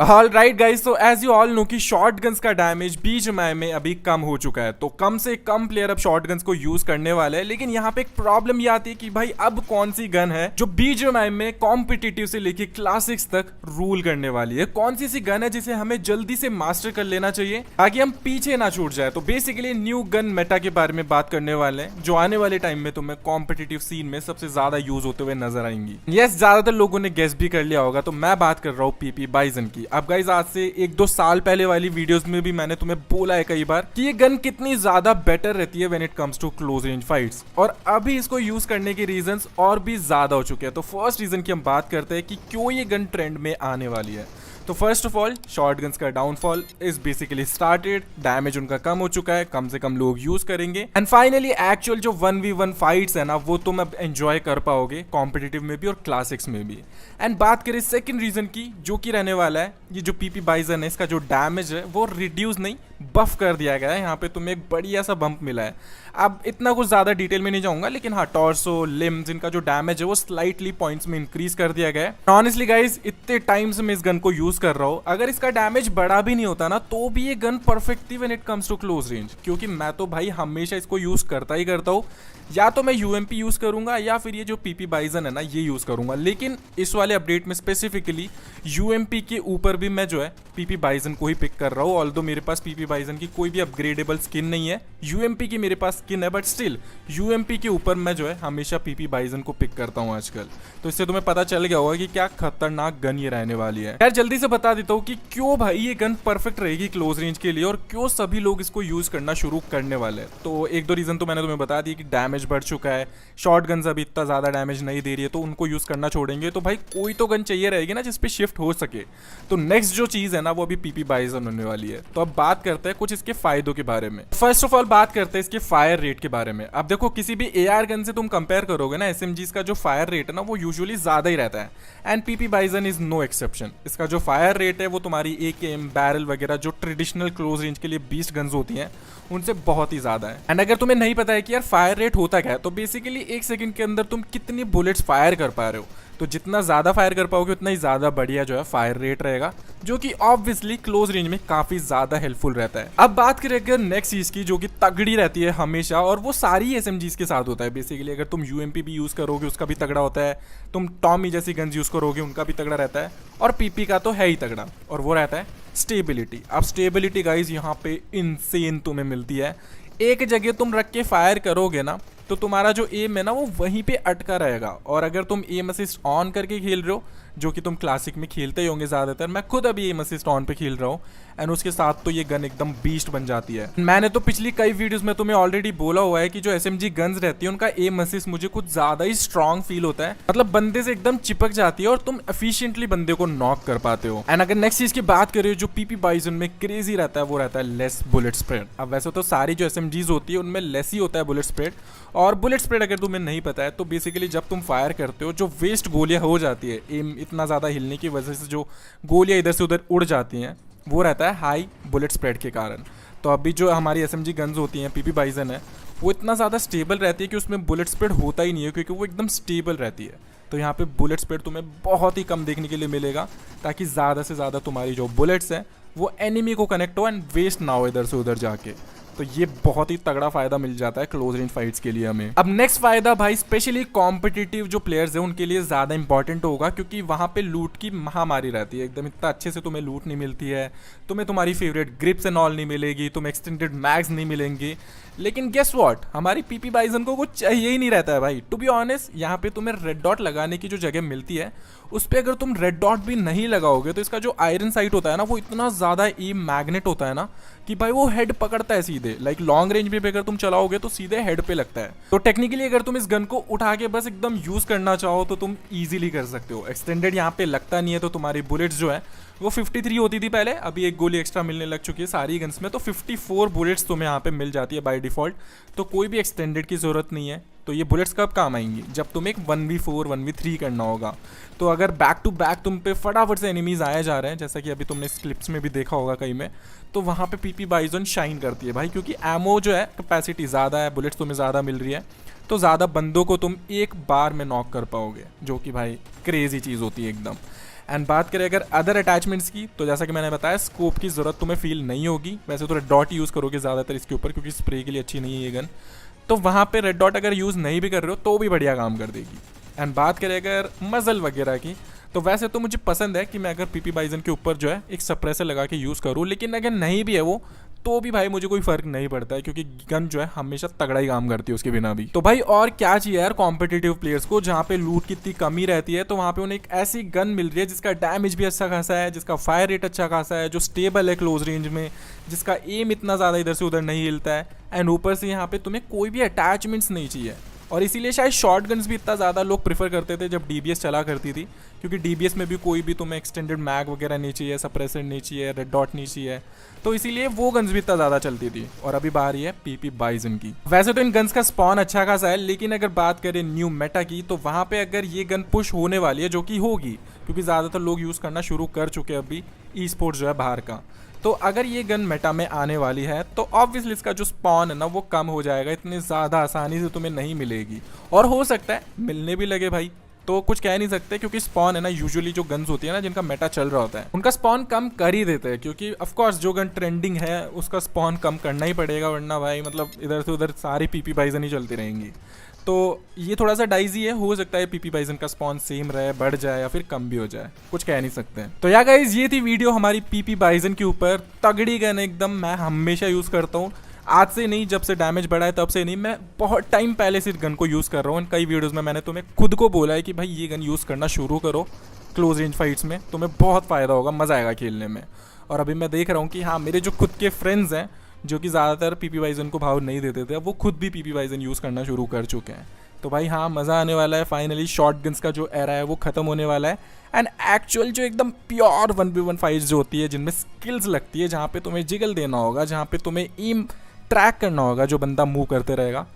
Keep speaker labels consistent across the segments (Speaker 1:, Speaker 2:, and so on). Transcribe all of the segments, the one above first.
Speaker 1: All right guys, तो as you all know कि short guns का डैमेज बीजीएमआई में अभी कम हो चुका है, तो कम से कम प्लेयर अब शॉर्ट गन्स को यूज करने वाले हैं। लेकिन यहाँ पे एक प्रॉब्लम ये आती है कि भाई अब कौन सी गन है जो बीजीएमआई में कॉम्पिटिटिव से लेके क्लासिक्स तक रूल करने वाली है, कौन सी ऐसी गन है जिसे हमें जल्दी से मास्टर कर लेना चाहिए ताकि हम पीछे ना छूट जाए। तो बेसिकली न्यू गन मेटा के बारे में बात करने वाले हैं जो आने वाले टाइम में तुम्हें कॉम्पिटिटिव सीन में सबसे ज्यादा यूज होते हुए नजर आएंगी। यस, ज्यादातर लोगों ने गेस भी कर लिया होगा, तो मैं बात कर रहा हूँ पीपी बाइजन की। अब गाइस आज से 1-2 साल पहले वाली वीडियोस में भी मैंने तुम्हें बोला है कई बार कि ये गन कितनी ज्यादा बेटर रहती है when it comes to close range fights, और अभी इसको यूज करने के रीजंस और भी ज्यादा हो चुके हैं। तो फर्स्ट रीजन की हम बात करते हैं कि क्यों ये गन ट्रेंड में आने वाली है। तो first of all, short guns का downfall is basically started, damage उनका कम हो चुका है, कम से कम लोग यूज करेंगे, एंड फाइनली एक्चुअल जो 1v1 फाइट्स है ना वो तुम अब एंजॉय कर पाओगे कॉम्पिटिटिव में भी और क्लासिक्स में भी। एंड बात करें सेकंड रीजन की, जो कि रहने वाला है ये जो पीपी बाइजन है, इसका जो डैमेज है वो रिड्यूस नहीं बफ कर दिया गया है। यहाँ पे तुम्हें एक बढ़िया सा बम्प मिला है। अब इतना कुछ ज्यादा डिटेल में नहीं जाऊंगा, लेकिन हाँ, टॉर्सो, लिम्स, इनका जो डैमेज है वो स्लाइटली पॉइंट्स में इंक्रीज कर दिया गया है। ऑनेस्टली गाइज, इतने टाइम से मैं इस गन को यूज कर रहा हूँ, अगर इसका डैमेज बड़ा भी नहीं होता ना तो भी ये गन परफेक्ट थी when it comes to close range, क्योंकि मैं तो भाई हमेशा इसको यूज करता ही करता हूँ। या तो मैं यूएमपी यूज करूंगा या फिर ये जो पीपी बाइजन है ना ये यूज करूंगा, लेकिन इस वाले अपडेट में स्पेसिफिकली यूएमपी के ऊपर भी मैं जो है पीपी बाइजन को ही पिक कर रहा हूँ। ऑल्दो मेरे पास पीपी बाइजन की कोई भी अपग्रेडेबल स्किन नहीं है, यूएमपी की मेरे पास स्किन है, बट स्टिल यूएमपी के ऊपर मैं जो है हमेशा पीपी बाइजन को पिक करता हूँ आजकल। तो इससे तुम्हें पता चल गया होगा कि क्या खतरनाक गन ये रहने वाली है। यार जल्दी से बता देता हूँ कि क्यों भाई ये गन परफेक्ट रहेगी क्लोज रेंज के लिए और क्यों सभी लोग इसको यूज करना शुरू करने वाले हैं। तो 1-2 रीजन तो मैंने तुम्हें बता दिया कि डैमेज बढ़ चुका है, शॉर्ट गन्स अभी इतना ज्यादा डैमेज नहीं दे रही है तो उनको यूज करना छोड़ेंगे, तो भाई कोई तो गन चाहिए रहेगी ना जिसपे शिफ्ट हो सके। तो नेक्स्ट जो चीज है ना वो अभी पीपी बाइजन होने वाली है। तो अब बात करते हैं कुछ इसके फायदों के बारे में। फर्स्ट ऑफ ऑल बात करते हैं इसके फायर रेट के बारे में। अब देखो, किसी भी एआर गन से तुम कंपेयर करोगे ना, एसएमजीज का जो फायर रेट है ना वो यूजुअली ज्यादा ही रहता है, and PP Bizon is no exception. इसका जो फायर रेट है वो तुम्हारी एकेएम, बैरल वगैरह जो ट्रेडिशनल क्लोज रेंज के लिए बीस्ट गन्स होती हैं उनसे बहुत ही ज्यादा है। एंड अगर तुम्हें नहीं पता है कि यार फायर रेट होता क्या है, तो बेसिकली 1 सेकंड के अंदर तुम कितनी बुलेट्स फायर कर पा रहे हो, तो जितना ज्यादा फायर कर पाओगे उतना ही ज्यादा बढ़िया जो है फायर रेट रहेगा, जो कि ऑब्वियसली क्लोज रेंज में काफी ज्यादा हेल्पफुल रहता है। अब बात करें अगर नेक्स्ट चीज की जो कि तगड़ी रहती है हमेशा, और वो सारी एसएमजीज के साथ होता है बेसिकली। अगर तुम यूएमपी भी यूज करोगे उसका भी तगड़ा होता है, तुम टॉमी जैसी गन्स यूज करोगे उनका भी तगड़ा रहता है, और पीपी का तो है ही तगड़ा, और वो रहता है स्टेबिलिटी। अब स्टेबिलिटी गाइज यहाँ पे इनसेन तुम्हें मिलती है। एक जगह तुम रख के फायर करोगे ना तो तुम्हारा जो एम है ना वो वहीं पे अटका रहेगा, और अगर तुम एम असिस्ट ऑन करके खेल रहे हो, जो कि तुम क्लासिक में खेलते ही होंगे ज्यादातर, मैं खुद अभी एम असिस्ट ऑन पे खेल रहा हूँ, एंड उसके साथ तो ये गन एकदम बीस्ट बन जाती है। मैंने तो पिछली कई वीडियोस में तुम्हें ऑलरेडी बोला हुआ है कि जो एसएमजी गन्स रहती है उनका एम असिस्ट मुझे कुछ ज्यादा ही स्ट्रॉन्ग फील होता है, मतलब बंदे से एकदम चिपक जाती है और तुम एफिशिएंटली बंदे को नॉक कर पाते हो। एंड अगर नेक्स्ट चीज की बात करें जो पीपी बाइजन में क्रेजी रहता है वो रहता है लेस बुलेट स्प्रेड। अब वैसे तो सारी जो एसएमजीज होती है उनमें लेस ही होता है बुलेट स्प्रेड, और बुलेट स्प्रेड अगर तुम्हें नहीं पता है तो बेसिकली जब तुम फायर करते हो जो वेस्ट गोलियां हो जाती है एम इतना ज्यादा हिलने की वजह से, जो गोलियां इधर से उधर उड़ जाती हैं, वो रहता है हाई बुलेट स्प्रेड के कारण। तो अभी जो हमारी एसएमजी गन्स होती हैं, पीपी बाइजन है, वो इतना ज़्यादा स्टेबल रहती है कि उसमें बुलेट स्प्रेड होता ही नहीं है, क्योंकि वो एकदम स्टेबल रहती है। तो यहाँ पे बुलेट स्प्रेड तुम्हें बहुत ही कम देखने के लिए मिलेगा, ताकि ज़्यादा से ज़्यादा तुम्हारी जो बुलेट्स हैं वो एनिमी को कनेक्ट हो एंड वेस्ट ना हो इधर से उधर जाके। तो ये बहुत ही तगड़ा फायदा मिल जाता है क्लोज रेंज फाइट्स के लिए हमें। अब नेक्स्ट फायदा भाई स्पेशली कॉम्पिटिटिव जो प्लेयर्स हैं उनके लिए ज्यादा इंपॉर्टेंट होगा, क्योंकि वहां पे लूट की महामारी रहती है एकदम। इतना अच्छे से तुम्हें लूट नहीं मिलती है, तुम्हें तुम्हारी फेवरेट ग्रिप्स एंड ऑल नहीं मिलेगी, तुम्हें एक्सटेंडेड मैग्स नहीं मिलेंगे, लेकिन गेस व्हाट, हमारी पीपी बाइजन को कुछ चाहिए ही नहीं रहता है भाई। टू बी ऑनेस्ट, यहाँ पे तुम्हें रेड डॉट लगाने की जो जगह मिलती है उस पर अगर तुम रेड डॉट भी नहीं लगाओगे तो इसका जो आयरन साइट होता है ना वो इतना ज्यादा ई मैग्नेट होता है ना कि भाई वो हेड पकड़ता है सीधे, लाइक लॉन्ग रेंज में भी अगर तुम चलाओगे तो सीधे हेड पे लगता है। तो टेक्निकली अगर तुम इस गन को उठा के बस एकदम यूज करना चाहो तो तुम इजीली कर सकते हो। एक्सटेंडेड यहाँ पे लगता नहीं है, तो तुम्हारी बुलेट्स जो है वो 53 होती थी पहले, अभी एक गोली एक्स्ट्रा मिलने लग चुकी है सारी गन्स में, तो 54 बुलेट्स तुम्हें यहाँ पे मिल जाती है बाय डिफॉल्ट। तो कोई भी एक्सटेंडेड की जरूरत नहीं है। तो ये बुलेट्स कब काम आएंगी, जब तुम एक 1v4 1v3 करना होगा। तो अगर बैक टू बैक तुम पे फटाफट से एनिमीज आए जा रहे हैं, जैसा कि अभी तुमने क्लिप्स में भी देखा होगा कहीं में, तो वहाँ पे पीपी बाइजन शाइन करती है भाई, क्योंकि एमओ जो है कैपेसिटी ज़्यादा है, बुलेट्स तुम्हें ज़्यादा मिल रही है, तो ज़्यादा बंदों को तुम एक बार में नॉक कर पाओगे, जो कि भाई क्रेजी चीज़ होती है एकदम। एंड बात करें अगर अदर अटैचमेंट्स की, तो जैसा कि मैंने बताया स्कोप की ज़रूरत तुम्हें फील नहीं होगी। वैसे तो रेड डॉट यूज़ करोगे ज़्यादातर इसके ऊपर, क्योंकि स्प्रे के लिए अच्छी नहीं है ये गन। तो वहाँ पे रेड डॉट अगर यूज़ नहीं भी कर रहे हो तो भी बढ़िया काम कर देगी। एंड बात करें अगर मजल वगैरह की, तो वैसे तो मुझे पसंद है कि मैं अगर पीपी बाइजन के ऊपर जो है एक सप्रेसर लगा के यूज़ करूँ, लेकिन अगर नहीं भी है वो तो भी भाई मुझे कोई फ़र्क नहीं पड़ता है, क्योंकि गन जो है हमेशा तगड़ा ही काम करती है उसके बिना भी। तो भाई और क्या चाहिए यार कॉम्पिटिटिव प्लेयर्स को, जहाँ पे लूट की इतनी कमी रहती है, तो वहाँ पे उन्हें एक ऐसी गन मिल रही है जिसका डैमेज भी अच्छा खासा है, जिसका फायर रेट अच्छा खासा है, जो स्टेबल है क्लोज रेंज में, जिसका एम इतना ज़्यादा इधर से उधर नहीं हिलता है, एंड ऊपर से यहाँ पे तुम्हें कोई भी अटैचमेंट्स नहीं चाहिए। और इसीलिए शायद शॉर्ट गन्स भी इतना ज़्यादा लोग प्रीफर करते थे जब डीबीएस चला करती थी, क्योंकि डीबीएस में भी कोई भी तुम्हें एक्सटेंडेड मैग वगैरह नहीं चाहिए, सप्रेसर नहीं चाहिए, रेड डॉट नहीं चाहिए, तो इसीलिए वो गन्स भी इतना ज़्यादा चलती थी। और अभी बारी है पीपी बाइजन की। वैसे तो इन गन्स का स्पॉन अच्छा खासा है, लेकिन अगर बात करें न्यू मेटा की, तो वहाँ पे अगर ये गन पुश होने वाली है, जो कि होगी क्योंकि ज़्यादातर लोग यूज़ करना शुरू कर चुके हैं अभी ई स्पोर्ट्स जो है बाहर का, तो अगर ये गन मेटा में आने वाली है तो ऑब्वियसली इसका जो स्पॉन है ना वो कम हो जाएगा, इतनी ज़्यादा आसानी से तुम्हें नहीं मिलेगी, और हो सकता है मिलने भी लगे भाई, तो कुछ कह नहीं सकते, क्योंकि स्पॉन है ना यूजुअली जो गन्स होती है ना जिनका मेटा चल रहा होता है उनका स्पॉन कम कर ही देते हैं, क्योंकि ऑफकोर्स जो गन ट्रेंडिंग है उसका स्पॉन कम करना ही पड़ेगा, वरना भाई मतलब इधर से उधर सारी पीपी बाइजन ही चलती रहेंगी। तो ये थोड़ा सा डाइजी है, हो सकता है पीपी बाइजन का स्पॉन सेम रहे, बढ़ जाए या फिर कम भी हो जाए, कुछ कह नहीं सकते हैं। तो या गाइज ये थी वीडियो हमारी पीपी बाइजन के ऊपर। तगड़ी गन एकदम, मैं हमेशा यूज़ करता हूँ, आज से नहीं, जब से डैमेज बढ़ा है तब से नहीं, मैं बहुत टाइम पहले से इस गन को यूज़ कर रहा हूँ। कई वीडियोज़ में मैंने तुम्हें खुद को बोला है कि भाई ये गन यूज़ करना शुरू करो क्लोज रेंज फाइट्स में, तुम्हें बहुत फ़ायदा होगा, मज़ा आएगा खेलने में। और अभी मैं देख रहा हूँ कि हाँ मेरे जो खुद के फ्रेंड्स हैं जो कि ज़्यादातर पीपी बाइजन को भाव नहीं देते थे, अब वो खुद भी पीपी बाइजन यूज़ करना शुरू कर चुके हैं। तो भाई हाँ मज़ा आने वाला है, फाइनली शॉर्ट गन्स का जो एरा है वो ख़त्म होने वाला है, एंड एक्चुअल जो एकदम प्योर 1v1 फाइट्स जो होती है जिनमें स्किल्स लगती है, जहाँ पे तुम्हें जिगल देना होगा, जहाँ पे तुम्हें एम ट्रैक करना होगा, जो बंदा मूव करते रहेगा,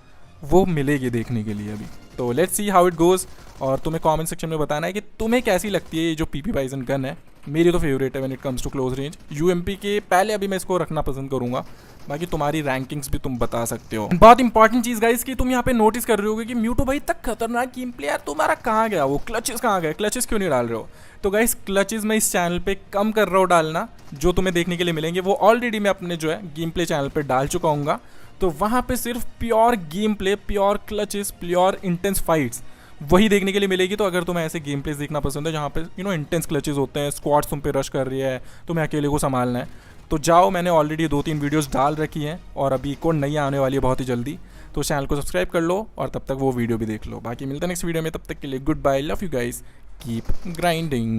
Speaker 1: वो मिलेगी देखने के लिए अभी। तो let's see how it goes, और तुम्हें कमेंट सेक्शन में बताना है कि तुम्हें कैसी लगती है ये जो पीपी बाइजन गन है। मेरी तो फेवरेट है when it comes to close range. UMP के पहले अभी मैं इसको रखना पसंद करूँगा, बाकी तुम्हारी रैंकिंग्स भी तुम बता सकते हो। बहुत इंपॉर्टेंट चीज़ गाइस कि तुम यहाँ पे नोटिस कर रहे होगे कि म्यूटो भाई तक खतरनाक गेम प्ले, यार तुम्हारा कहाँ गया वो क्लचेस, कहाँ गए क्लचेस, क्यों नहीं डाल रहे हो? तो गाइस क्लचेस मैं इस चैनल पे कम कर रहा हूँ डालना, जो तुम्हें देखने के लिए मिलेंगे वो ऑलरेडी मैं अपने जो है गेम प्ले चैनल पे डाल चुका हूँ। तो वहाँ पे सिर्फ pure game play, pure clutches, pure intense fights वही देखने के लिए मिलेगी। तो अगर तुम्हें ऐसे गेम प्लेस देखना पसंद है जहाँ पे इंटेंस क्लचेस होते हैं, स्क्वाड्स तुम पे रश कर रही है, तुम्हें अकेले को संभालना है, तो जाओ, मैंने ऑलरेडी 2-3 वीडियोस डाल रखी हैं, और अभी एक और नई आने वाली है बहुत ही जल्दी, तो चैनल को सब्सक्राइब कर लो और तब तक वो वीडियो भी देख लो। बाकी मिलता है नेक्स्ट वीडियो में, तब तक के लिए goodbye, love you guys, keep grinding.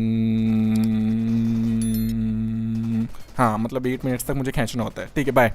Speaker 1: हाँ मतलब 8 मिनट्स तक मुझे खींचना होता है, ठीक है, बाय।